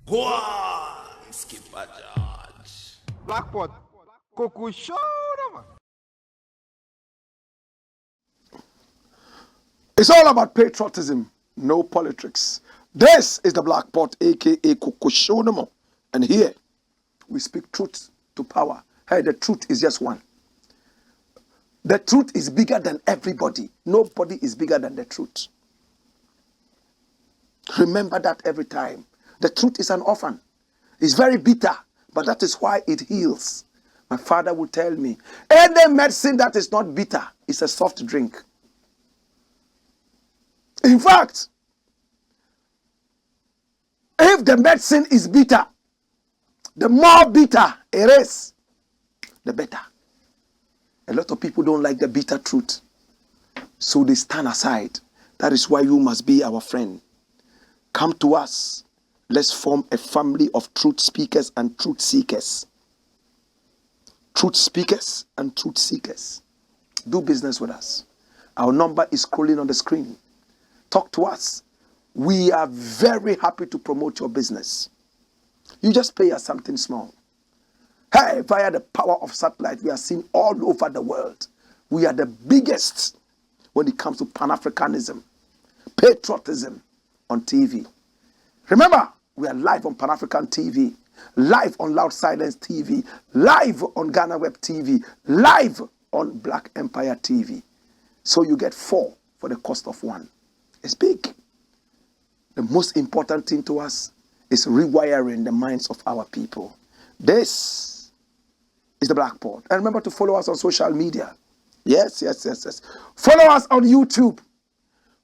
Go on, Skipper George. Blackpot, Coco show man. It's all about patriotism, no politics. This is the Black Pot, aka Kukushonamo. And here we speak truth to power. Hey, the truth is just one. The truth is bigger than everybody. Nobody is bigger than the truth. Remember that every time. The truth is an orphan. It's very bitter, but that is why it heals. My father would tell me, any medicine that is not bitter is a soft drink. In fact, if the medicine is bitter, the more bitter it is, the better. A lot of people don't like the bitter truth, so they stand aside. That is why you must be our friend. Come to us. Let's form a family of truth speakers and truth seekers. Truth speakers and truth seekers. Do business with us. Our number is scrolling on the screen. Talk to us. We are very happy to promote your business. You just pay us something small. Hey, via the power of satellite, we are seen all over the world. We are the biggest when it comes to Pan-Africanism, patriotism on TV. Remember, we are live on Pan-African TV, live on Loud Silence TV, live on Ghana Web TV, live on Black Empire TV. So you get 4 for the cost of 1. It's big. The most important thing to us is rewiring the minds of our people. This is the Black Pot. And remember to follow us on social media. Yes. Follow us on YouTube.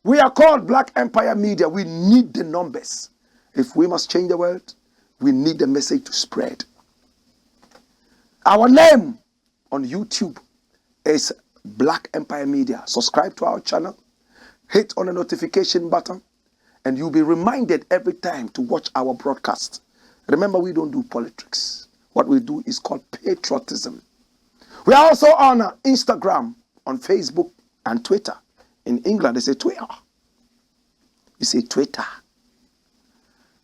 We are called Black Empire Media. We need the numbers. If we must change the world, we need the message to spread. Our name on YouTube is Black Empire Media. Subscribe to our channel. Hit on the notification button. And you'll be reminded every time to watch our broadcast. Remember, we don't do politics. What we do is called patriotism. We are also on Instagram, on Facebook, and Twitter. In England, they say Twitter. You say Twitter.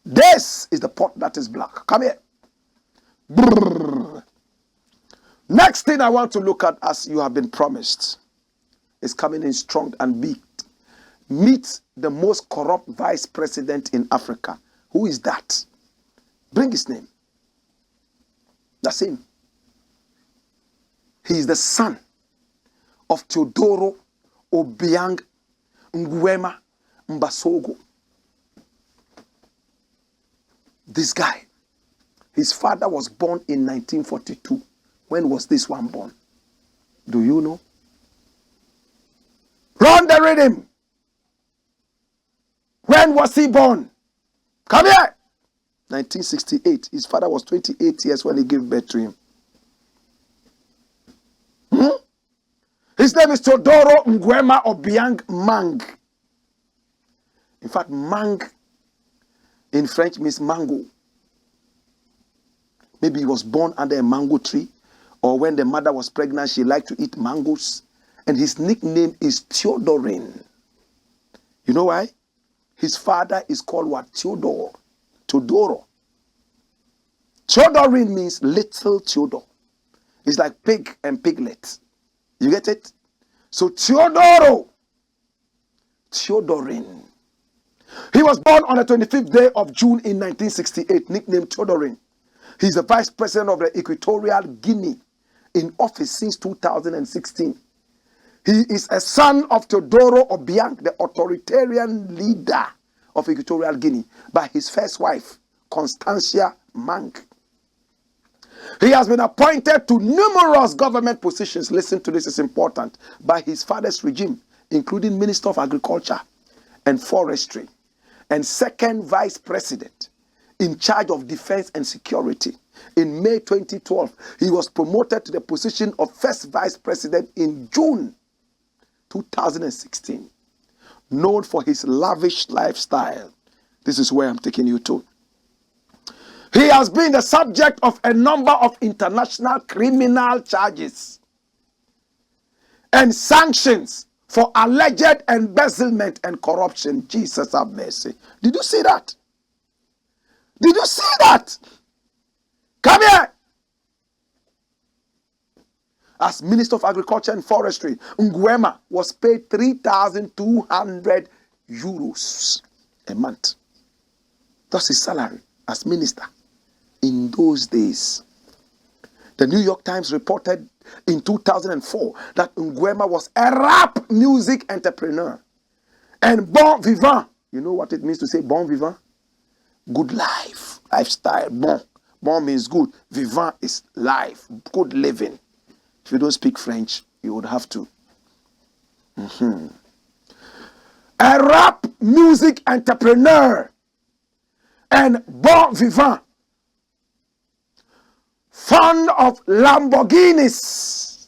This is the pot that is black. Come here. Brrr. Next thing I want to look at, as you have been promised, is coming in strong and big. Meet the most corrupt vice president in Africa. Who is that? Bring his name. That's him. He is the son of Teodoro Obiang Nguema Mbasogo. This guy, his father was born in 1942. When was this one born? Do you know? Run the rhythm. When was he born? Come here. 1968. His father was 28 years when he gave birth to him. His name is Teodoro Nguema Obiang Mang. In fact, Mang in French means mango. Maybe he was born under a mango tree, or when the mother was pregnant, she liked to eat mangoes. And his nickname is Theodorin. You know why? His father is called what? Theodore. Teodoro. Theodorin means little Theodore. It's like pig and piglet. You get it? So Teodorin. He was born on the 25th day of June in 1968, nicknamed Teodorin. He's the vice president of the Equatorial Guinea, in office since 2016. He is a son of Teodoro Obiang, the authoritarian leader of Equatorial Guinea, by his first wife, Constancia Mang. He has been appointed to numerous government positions, listen to this, is important, by his father's regime, including Minister of Agriculture and Forestry, and second vice president in charge of defense and security. In May 2012, he was promoted to the position of first vice president in June 2016. Known for his lavish lifestyle. This is where I'm taking you to. He has been the subject of a number of international criminal charges and sanctions for alleged embezzlement and corruption. Jesus have mercy. Did you see that? Did you see that. Come here. As Minister of Agriculture and Forestry, Nguema was paid 3,200 euros a month. That's his salary as minister in those days. The New York Times reported in 2004 that Nguema was a rap music entrepreneur and bon vivant. You know what it means to say bon vivant? Good life, lifestyle. Bon means good. Vivant is life, good living. If you don't speak French, you would have to. A rap music entrepreneur and bon vivant, fond of Lamborghinis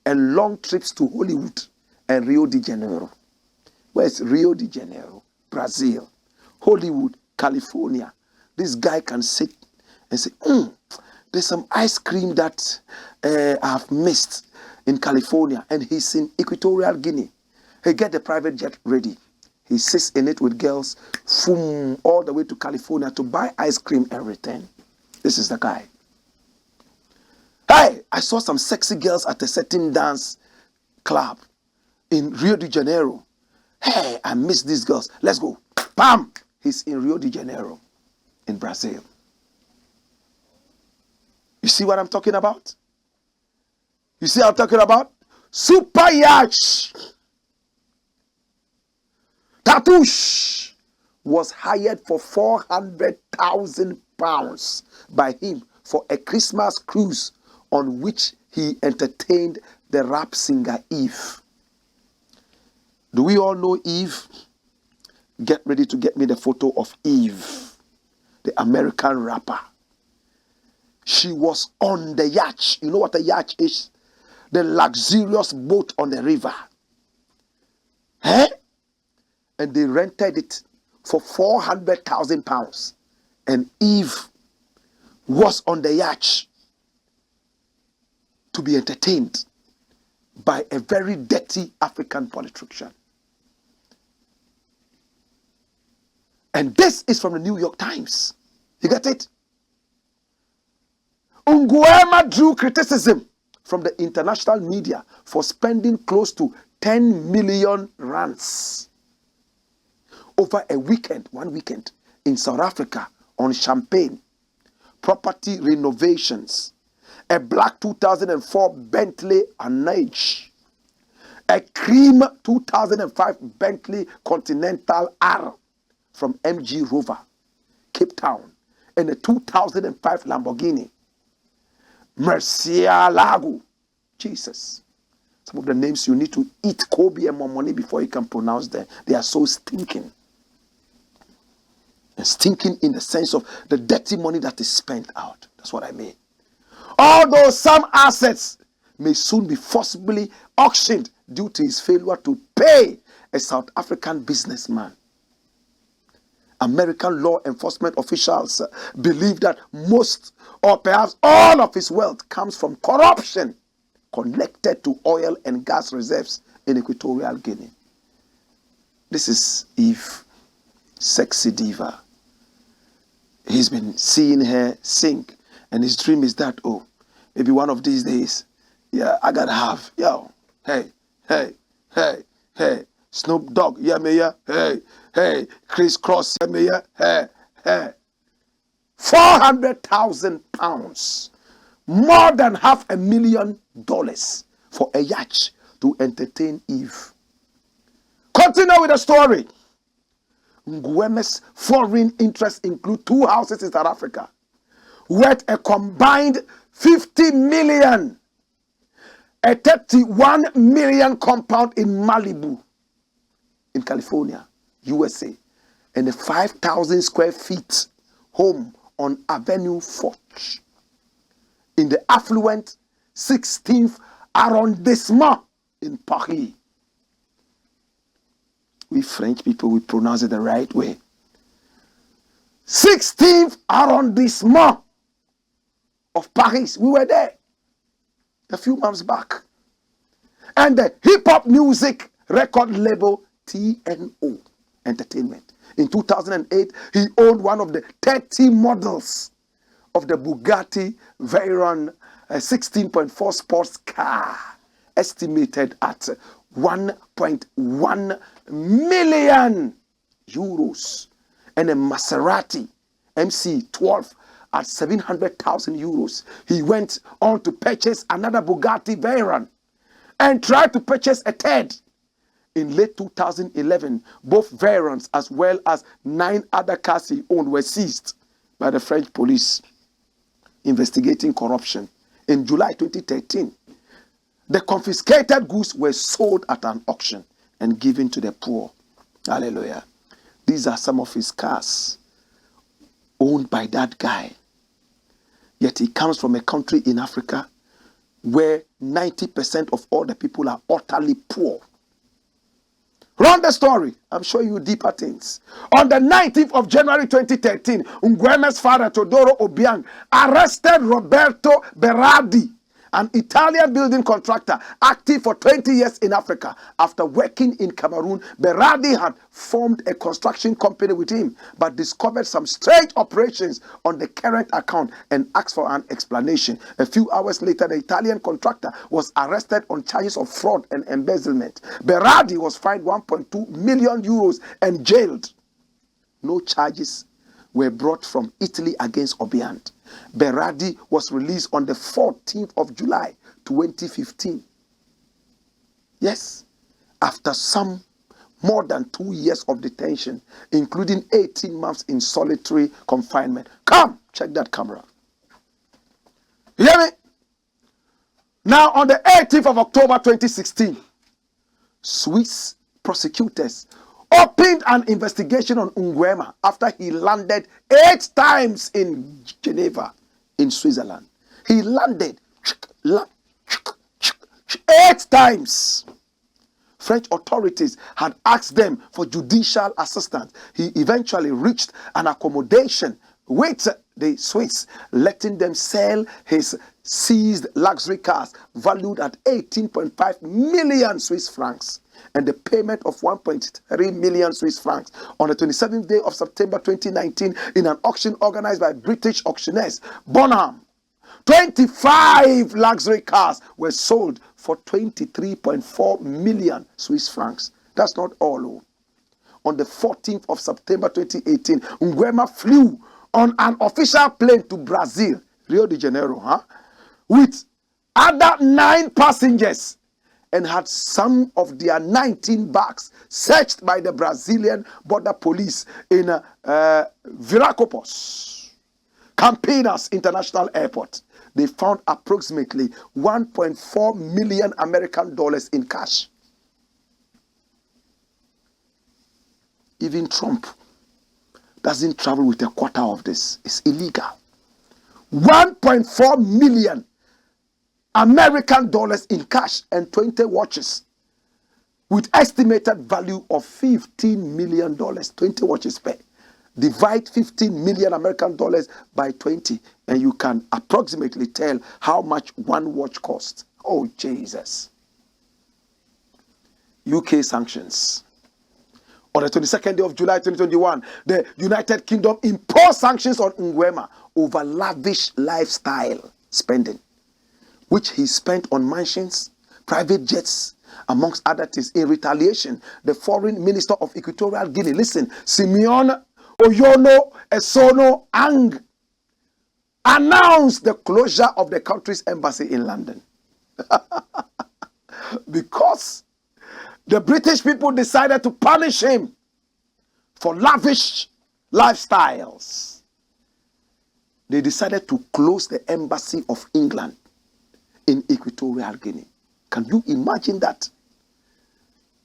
and long trips to Hollywood and Rio de Janeiro. Where's Rio de Janeiro? Brazil. Hollywood, California. This guy can sit and say, there's some ice cream that I've missed in California, and he's in Equatorial Guinea. He get the private jet ready. He sits in it with girls, all the way to California to buy ice cream and return. This is the guy. Hey, I saw some sexy girls at a certain dance club in Rio de Janeiro. Hey, I miss these girls. Let's go. Bam! He's in Rio de Janeiro, in Brazil. You see what I'm talking about? You see what I'm talking about? Super yacht. Tatouche was hired for 400,000 pounds by him for a Christmas cruise on which he entertained the rap singer Eve. Do we all know Eve? Get ready to get me the photo of Eve, the American rapper. She was on the yacht. You know what a yacht is? The luxurious boat on the river. And they rented it for 400,000 pounds. And Eve was on the yacht to be entertained by a very dirty African politician. And this is from the New York Times. You get it? Nguema drew criticism from the international media for spending close to 10 million rands over one weekend in South Africa on champagne, property renovations, a black 2004 Bentley Anage, a cream 2005 Bentley Continental R from MG Rover, Cape Town, and a 2005 Lamborghini Murcielago. Jesus. Some of the names you need to eat Kobe and more money before you can pronounce them. They are so stinking. And stinking in the sense of the dirty money that is spent out. That's what I mean. Although some assets may soon be forcibly auctioned due to his failure to pay a South African businessman. American law enforcement officials believe that most or perhaps all of his wealth comes from corruption connected to oil and gas reserves in Equatorial Guinea. This is Eve, sexy diva. He's been seeing her sing, and his dream is that, oh, maybe one of these days, yeah, I gotta have, hey, Snoop Dogg, yeah, me, yeah, hey, Chris Cross, yeah, me, yeah, hey. 400,000 pounds, more than $500,000 for a yacht to entertain Eve. Continue with the story. Nguema's foreign interests include 2 houses in South Africa, worth a combined 50 million, a 31 million compound in Malibu, in California, USA, and a 5,000 square feet home on Avenue Foch in the affluent 16th arrondissement in Paris. We French people, we pronounce it the right way. 16th arrondissement of Paris. We were there a few months back. And the hip-hop music record label TNO Entertainment In 2008, he owned one of the 30 models of the Bugatti Veyron 16.4 sports car, estimated at 1.1 million euros, and a Maserati MC12 at 700,000 euros. He went on to purchase another Bugatti Veyron and tried to purchase a third. In late 2011, both Veyrons as well as 9 other cars he owned were seized by the French police investigating corruption. In July 2013, the confiscated goods were sold at an auction and given to the poor. Hallelujah. These are some of his cars owned by that guy. Yet he comes from a country in Africa where 90% of all the people are utterly poor. Run the story. I'm showing you deeper things. On the 19th of January 2013, Ngueme's father, Teodoro Obiang, arrested Roberto Berardi, an Italian building contractor active for 20 years in Africa. After working in Cameroon, Berardi had formed a construction company with him, but discovered some strange operations on the current account and asked for an explanation. A few hours later, the Italian contractor was arrested on charges of fraud and embezzlement. Berardi was fined 1.2 million euros and jailed. No charges were brought from Italy against Obiang. Berardi was released on the 14th of July 2015. Yes, after some more than 2 years of detention, including 18 months in solitary confinement. Come, check that camera. You hear me? Now, on the 18th of October 2016, Swiss prosecutors opened an investigation on Nguema after he landed 8 times in Geneva, in Switzerland. He landed 8 times. French authorities had asked them for judicial assistance. He eventually reached an accommodation with the Swiss, letting them sell his seized luxury cars valued at 18.5 million Swiss francs. And the payment of 1.3 million Swiss francs on the 27th day of September 2019 in an auction organized by British auctioneers Bonham. 25 luxury cars were sold for 23.4 million Swiss francs. That's not all. Oh. On the 14th of September 2018, Nguema flew on an official plane to Brazil, Rio de Janeiro, with other 9 passengers, and had some of their 19 bags searched by the Brazilian border police in Viracopos, Campinas International Airport. They found approximately 1.4 million American dollars in cash. Even Trump doesn't travel with a quarter of this. It's illegal. 1.4 million American dollars in cash and 20 watches with estimated value of $15 million. 20 watches per. Divide 15 million American dollars by 20 and you can approximately tell how much one watch costs. Oh, Jesus. UK sanctions. On the 22nd day of July 2021, the United Kingdom imposed sanctions on Nguema over lavish lifestyle spending, which he spent on mansions, private jets, amongst other things. In retaliation, the foreign minister of Equatorial Guinea, listen, Simeon Oyono Esono Ang, announced the closure of the country's embassy in London. Because the British people decided to punish him for lavish lifestyles. They decided to close the embassy of England in Equatorial Guinea. Can you imagine that?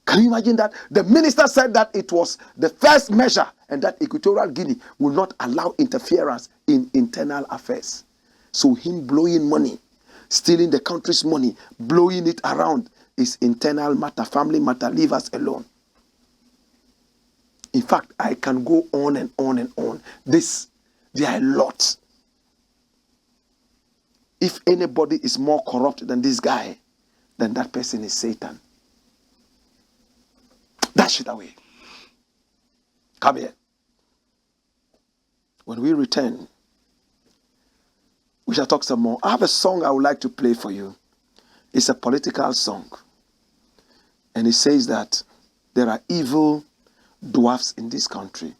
Can you imagine that? The minister said that it was the first measure and that Equatorial Guinea will not allow interference in internal affairs. So him blowing money, stealing the country's money, blowing it around is internal matter, family matter, leave us alone. In fact, I can go on and on and on. There are a lot. If anybody is more corrupt than this guy, then that person is Satan. Dash it away. Come here. When we return, we shall talk some more. I have a song I would like to play for you. It's a political song. And it says that there are evil dwarfs in this country.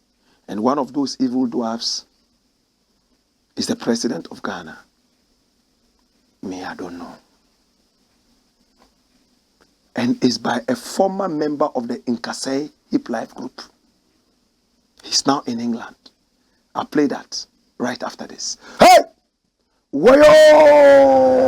And one of those evil dwarfs is the president of Ghana. Me, I don't know. And it's by a former member of the Nkasai Hip Life group. He's now in England. I'll play that right after this. Hey! Wayo!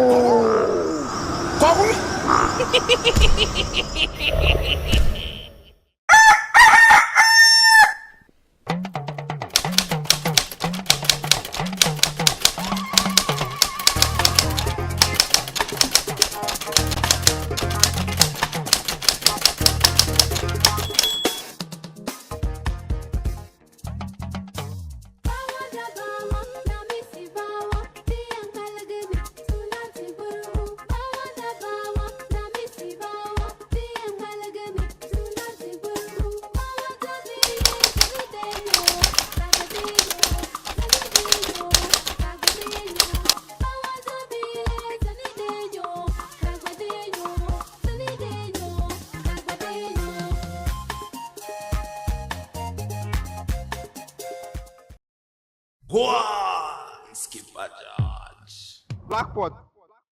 One skipper judge. Blackpot.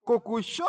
Coco show